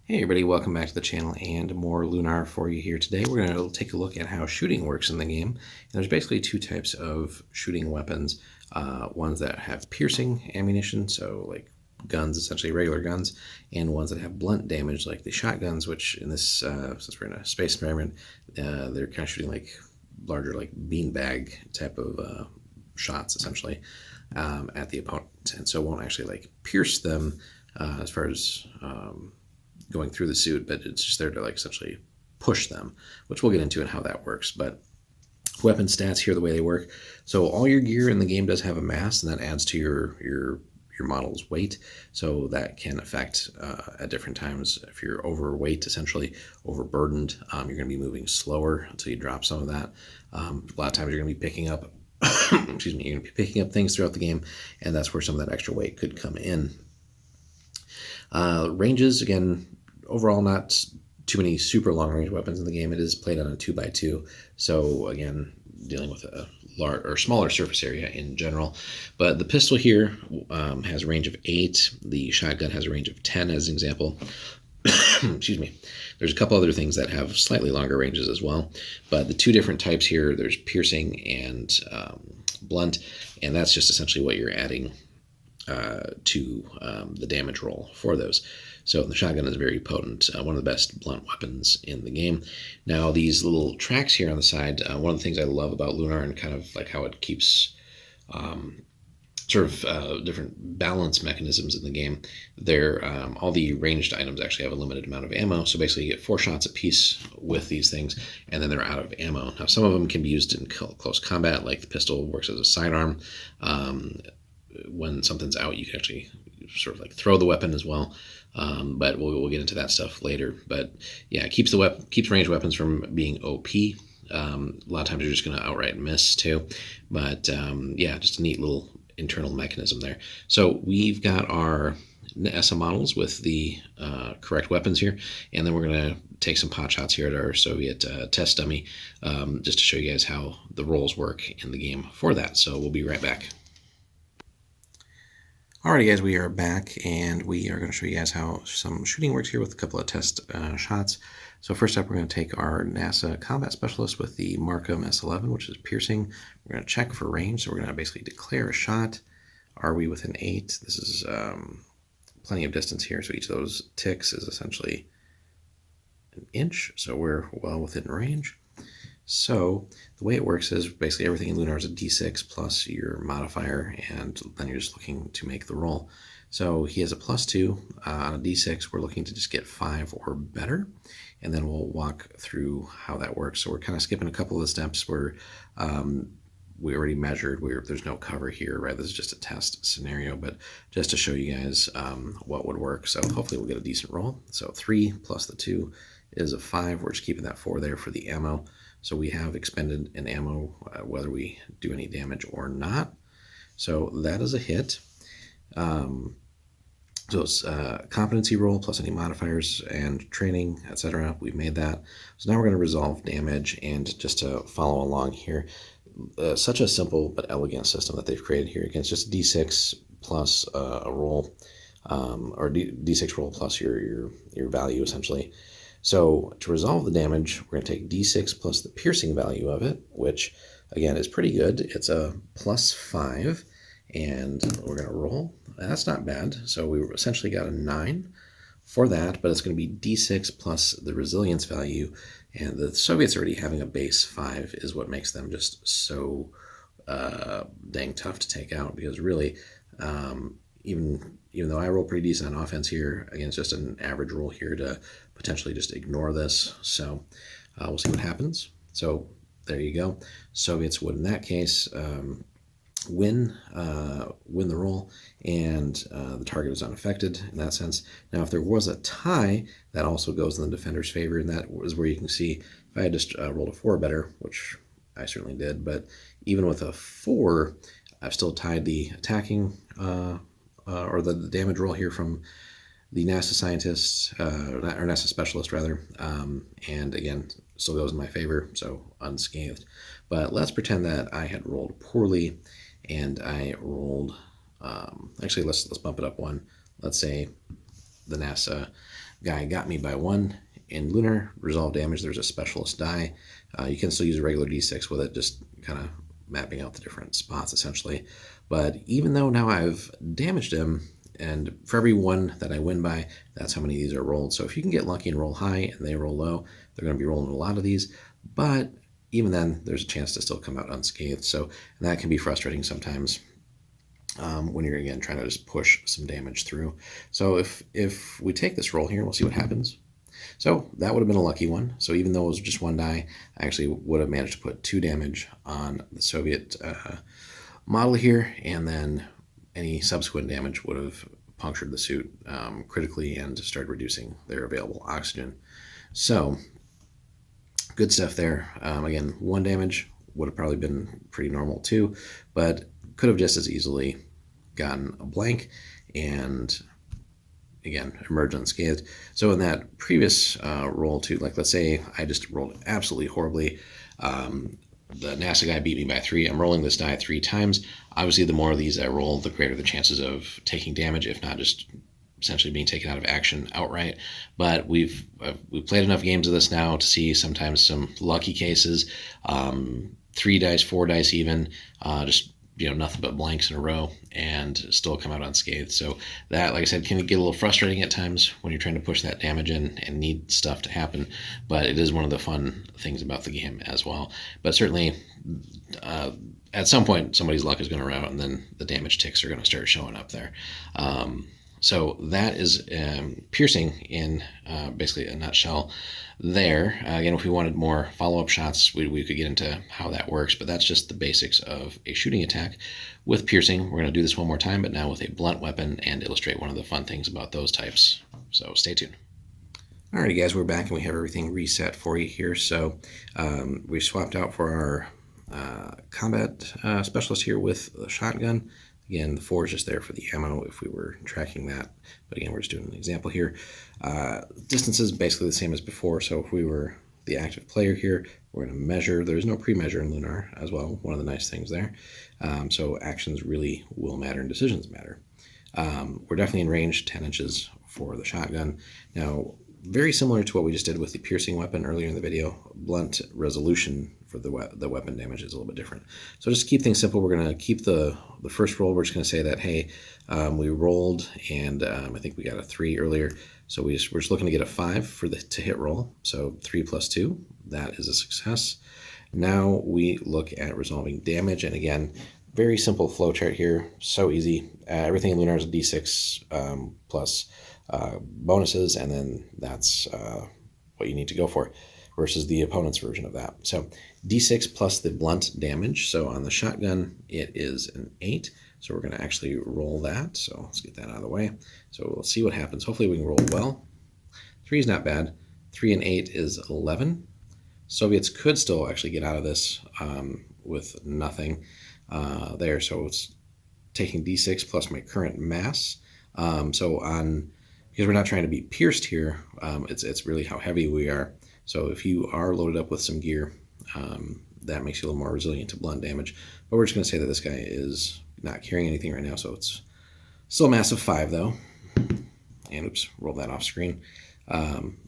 Hey everybody, welcome back to the channel and more Lunar for you here today. We're going to take a look at how shooting works in the game. And there's basically two types of shooting weapons. Ones that have piercing ammunition, so like guns, essentially regular guns, and ones that have blunt damage like the shotguns, which in this, since we're in a space environment, they're kind of shooting like larger like beanbag type of shots essentially at the opponent. And so it won't actually like pierce them as far as going through the suit, but it's just there to like essentially push them, which we'll get into and how that works. But weapon stats here, the way they work. So all your gear in the game does have a mass, and that adds to your model's weight. So that can affect at different times. If you're overweight, essentially overburdened, you're going to be moving slower until you drop some of that. A lot of times you're going to be picking up, excuse me, you're going to be picking up things throughout the game, and that's where some of that extra weight could come in. Ranges, again, overall not too many super long range weapons in the game. It is played on a 2x2, so again, dealing with a large or smaller surface area in general. But the pistol here has a range of 8. The shotgun has a range of 10 as an example. Excuse me. There's a couple other things that have slightly longer ranges as well, but the two different types here, there's piercing and blunt, and that's just essentially what you're adding to the damage roll for those. So the shotgun is very potent, one of the best blunt weapons in the game. Now these little tracks here on the side, one of the things I love about Lunar and kind of like how it keeps different balance mechanisms in the game. They're all the ranged items actually have a limited amount of ammo, so basically you get 4 shots a piece with these things, and then they're out of ammo. Now some of them can be used in close combat, like the pistol works as a sidearm. When something's out, you can actually sort of like throw the weapon as well, but we'll get into that stuff later. But yeah, it keeps ranged weapons from being OP. A lot of times you're just going to outright miss too, but yeah, just a neat little internal mechanism there. So we've got our NASA models with the correct weapons here, and then we're going to take some pot shots here at our Soviet test dummy just to show you guys how the rolls work in the game for that. So we'll be right back. Alrighty guys, we are back, and we are going to show you guys how some shooting works here with a couple of test shots. So first up, we're going to take our NASA Combat Specialist with the Markham S11, which is piercing. We're going to check for range, so we're going to basically declare a shot. Are we within 8? This is plenty of distance here, so each of those ticks is essentially an inch, so we're well within range. So the way it works is basically everything in Lunar is a d6 plus your modifier, and then you're just looking to make the roll. So he has a +2 on a d6. We're looking to just get 5 or better, and then we'll walk through how that works. So we're kind of skipping a couple of the steps where we already measured. There's no cover here, right? This is just a test scenario, but just to show you guys what would work. So hopefully we'll get a decent roll. So 3 plus the 2 is a 5. We're just keeping that 4 there for the ammo. So we have expended an ammo whether we do any damage or not. So that is a hit. So it's competency roll plus any modifiers and training, etc. We've made that. So now we're going to resolve damage, and just to follow along here, such a simple but elegant system that they've created here. Again, it's just d6 plus a roll, or d6 roll plus your value essentially. So to resolve the damage, we're going to take d6 plus the piercing value of it, which again is pretty good. It's a +5, and we're going to roll. That's not bad. So we essentially got a 9 for that, but it's going to be d6 plus the resilience value, and the Soviets already having a base 5 is what makes them just so dang tough to take out, because really, even though I roll pretty decent on offense here, again, it's just an average roll here to potentially just ignore this. So we'll see what happens. So there you go. Soviets would, in that case, win the roll, and the target is unaffected in that sense. Now, if there was a tie, that also goes in the defender's favor, and that is where you can see if I had just rolled a 4 or better, which I certainly did, but even with a 4, I've still tied the attacking or the damage roll here from the NASA scientists, or NASA specialist rather, and again, still goes in my favor, so unscathed. But let's pretend that I had rolled poorly, and I rolled, actually let's bump it up one. Let's say the NASA guy got me by 1. In Lunar, resolve damage, there's a specialist die. You can still use a regular d6 with it, just kind of mapping out the different spots essentially. But even though now I've damaged him, and for every 1 that I win by, that's how many of these are rolled. So if you can get lucky and roll high and they roll low, they're going to be rolling a lot of these. But even then, there's a chance to still come out unscathed. So that can be frustrating sometimes when you're, again, trying to just push some damage through. So if we take this roll here, we'll see what happens. So that would have been a lucky one. So even though it was just 1 die, I actually would have managed to put 2 damage on the Soviet model here, and then any subsequent damage would have punctured the suit critically and started reducing their available oxygen. So good stuff there. Again, 1 damage would have probably been pretty normal too, but could have just as easily gotten a blank and again emerged unscathed. So in that previous roll too, like let's say I just rolled absolutely horribly. The NASA guy beat me by 3. I'm rolling this die 3 times. Obviously, the more of these I roll, the greater the chances of taking damage, if not just essentially being taken out of action outright. But we've played enough games of this now to see sometimes some lucky cases, 3 dice, 4 dice even, just nothing but blanks in a row and still come out unscathed. So that, like I said, can get a little frustrating at times when you're trying to push that damage in and need stuff to happen. But it is one of the fun things about the game as well. But certainly, at some point, somebody's luck is going to run out, and then the damage ticks are going to start showing up there. So that is piercing in basically a nutshell there. Again, if we wanted more follow-up shots, we could get into how that works, but that's just the basics of a shooting attack with piercing. We're going to do this one more time, but now with a blunt weapon, and illustrate one of the fun things about those types. So stay tuned. Alrighty guys, we're back and we have everything reset for you here. So we swapped out for our combat specialist here with the shotgun. Again, the 4 is just there for the ammo if we were tracking that. But again, we're just doing an example here. Distance is basically the same as before. So if we were the active player here, we're going to measure. There's no pre-measure in Lunar as well. One of the nice things there. So actions really will matter and decisions matter. We're definitely in range 10 inches for the shotgun. Now, very similar to what we just did with the piercing weapon earlier in the video, blunt resolution for the weapon damage is a little bit different. So just to keep things simple, we're going to keep the first roll. We're just going to say that, hey, we rolled, and I think we got a 3 earlier. So we're just looking to get a 5 for to hit roll. So 3 plus 2, that is a success. Now we look at resolving damage. And again, very simple flow chart here. So easy. Everything in Lunar is a d6 plus bonuses, and then that's what you need to go for versus the opponent's version of that. So d6 plus the blunt damage. So on the shotgun, it is an 8. So we're going to actually roll that. So let's get that out of the way. So we'll see what happens. Hopefully we can roll well. 3 is not bad. 3 and 8 is 11. Soviets could still actually get out of this with nothing there. So it's taking d6 plus my current mass. Because we're not trying to be pierced here, it's really how heavy we are. So if you are loaded up with some gear, that makes you a little more resilient to blunt damage. But we're just going to say that this guy is not carrying anything right now, so it's still a massive 5 though. And oops, roll that off screen.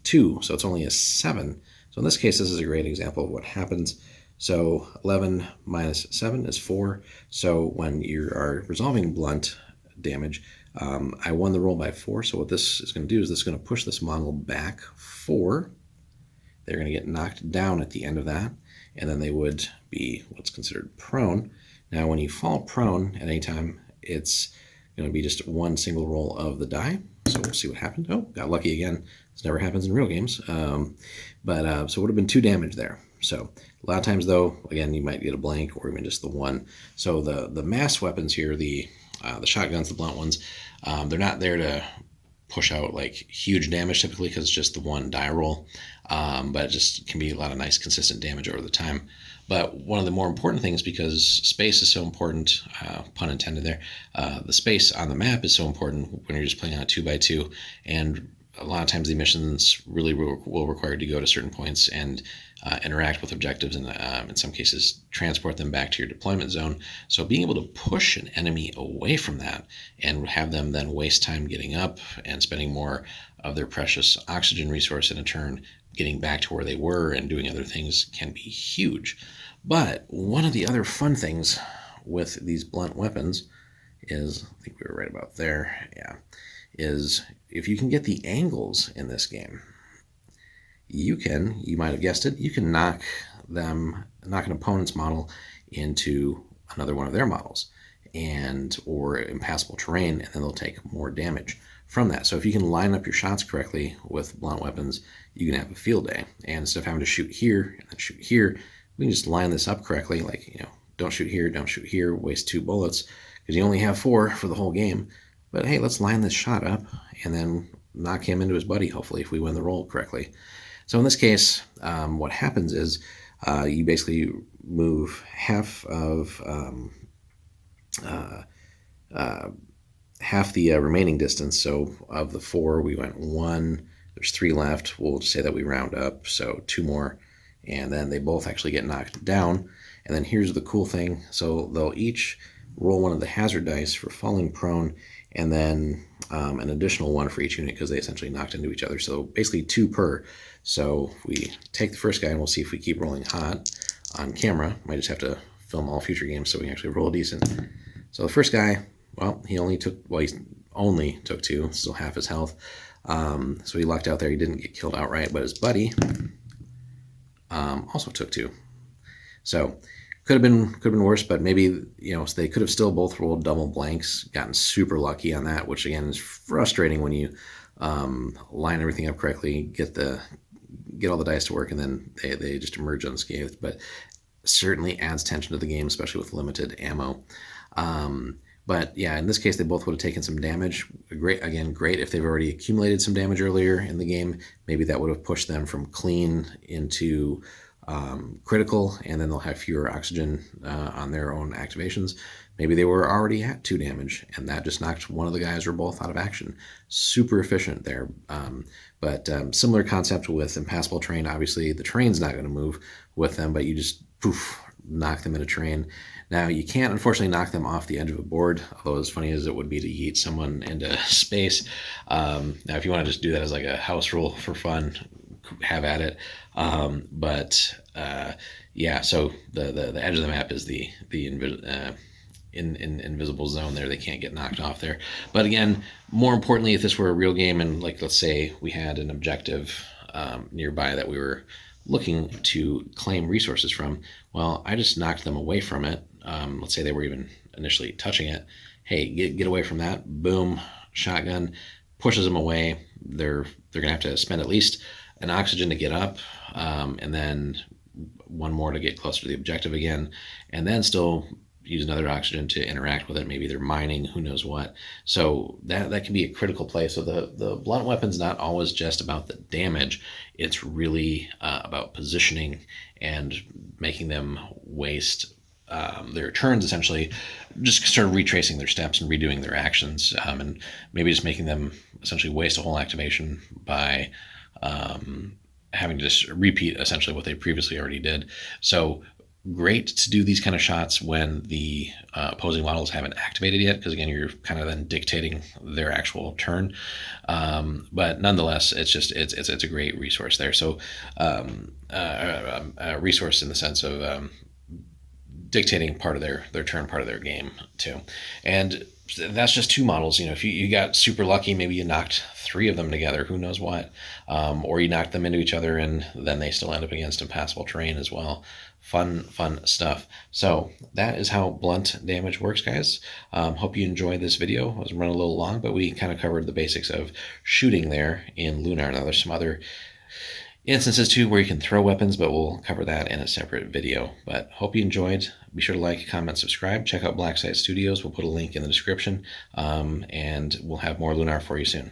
2, so it's only a 7. So in this case, this is a great example of what happens. So 11 minus 7 is 4. So when you are resolving blunt damage, I won the roll by 4. So what this is going to do is this is going to push this model back 4. They're going to get knocked down at the end of that, and then they would be what's considered prone. Now, when you fall prone at any time, it's going to be just one single roll of the die. So we'll see what happened. Oh, got lucky again. This never happens in real games. So it would have been 2 damage there. So a lot of times, though, again, you might get a blank or even just the 1. So the mass weapons here, the shotguns, the blunt ones, they're not there to push out like huge damage typically because it's just the 1 die roll, but it just can be a lot of nice consistent damage over the time. But one of the more important things, because space is so important, pun intended there, the space on the map is so important when you're just playing on a 2x2, and a lot of times the missions really will require you to go to certain points and interact with objectives, and in some cases transport them back to your deployment zone. So being able to push an enemy away from that and have them then waste time getting up and spending more of their precious oxygen resource in a turn getting back to where they were and doing other things can be huge. But one of the other fun things with these blunt weapons is, I think we were right about there, yeah, is if you can get the angles in this game, you might have guessed it, you can knock an opponent's model into another one of their models, or impassable terrain, and then they'll take more damage from that. So if you can line up your shots correctly with blunt weapons, you can have a field day. And instead of having to shoot here and then shoot here, we can just line this up correctly, like, don't shoot here, waste 2 bullets, because you only have 4 for the whole game. But hey, let's line this shot up and then knock him into his buddy, hopefully, if we win the roll correctly. So in this case, what happens is you basically move half the remaining distance. So of the 4, we went 1. There's 3 left. We'll just say that we round up, so 2 more, and then they both actually get knocked down. And then here's the cool thing. So they'll each roll one of the hazard dice for falling prone, and then an additional 1 for each unit because they essentially knocked into each other. So basically 2 per. So we take the first guy and we'll see if we keep rolling hot on camera. Might just have to film all future games so we can actually roll decent. So the first guy, well, he only took 2, still half his health. So he lucked out there. He didn't get killed outright, but his buddy also took 2. So could have been worse, but maybe so they could have still both rolled double blanks, gotten super lucky on that, which again is frustrating when you line everything up correctly, get all the dice to work, and then they just emerge unscathed. But certainly adds tension to the game, especially with limited ammo. But yeah, in this case, they both would have taken some damage. Great if they've already accumulated some damage earlier in the game. Maybe that would have pushed them from clean into critical, and then they'll have fewer oxygen on their own activations. Maybe they were already at 2 damage, and that just knocked one of the guys or both out of action. Super efficient there. But similar concept with impassable terrain. Obviously, the terrain's not going to move with them, but you just knock them in a terrain. Now, you can't, unfortunately, knock them off the edge of a board, although as funny as it would be to yeet someone into space. Now, if you want to just do that as like a house rule for fun, have at it. Yeah, so the edge of the map is the invisible zone there. They can't get knocked off there. But again, more importantly, if this were a real game and, like, let's say we had an objective nearby that we were looking to claim resources from, well, I just knocked them away from it. Let's say they were even initially touching it. Hey, get away from that. Boom, shotgun pushes them away. They're gonna have to spend at least an oxygen to get up, and then 1 more to get closer to the objective again, and then still use another oxygen to interact with it. Maybe they're mining, who knows what. So that can be a critical play. So the blunt weapon's not always just about the damage. It's really about positioning and making them waste their turns, essentially, just sort of retracing their steps and redoing their actions, and maybe just making them essentially waste a whole activation by having to just repeat essentially what they previously already did. So great to do these kind of shots when the opposing models haven't activated yet, because again, you're kind of then dictating their actual turn. But nonetheless, it's a great resource there. So a resource in the sense of dictating part of their turn, part of their game too. And that's just 2 models. If you got super lucky, maybe you knocked 3 of them together, who knows what, or you knocked them into each other and then they still end up against impassable terrain as well. Fun stuff. So that is how blunt damage works, guys. Hope you enjoyed this video. I was running a little long, but we kind of covered the basics of shooting there in Lunar. Now there's some other instances too where you can throw weapons, but we'll cover that in a separate video. But hope you enjoyed. Be sure to like, comment, subscribe. Check out Blacksite Studios. We'll put a link in the description, and we'll have more Lunar for you soon.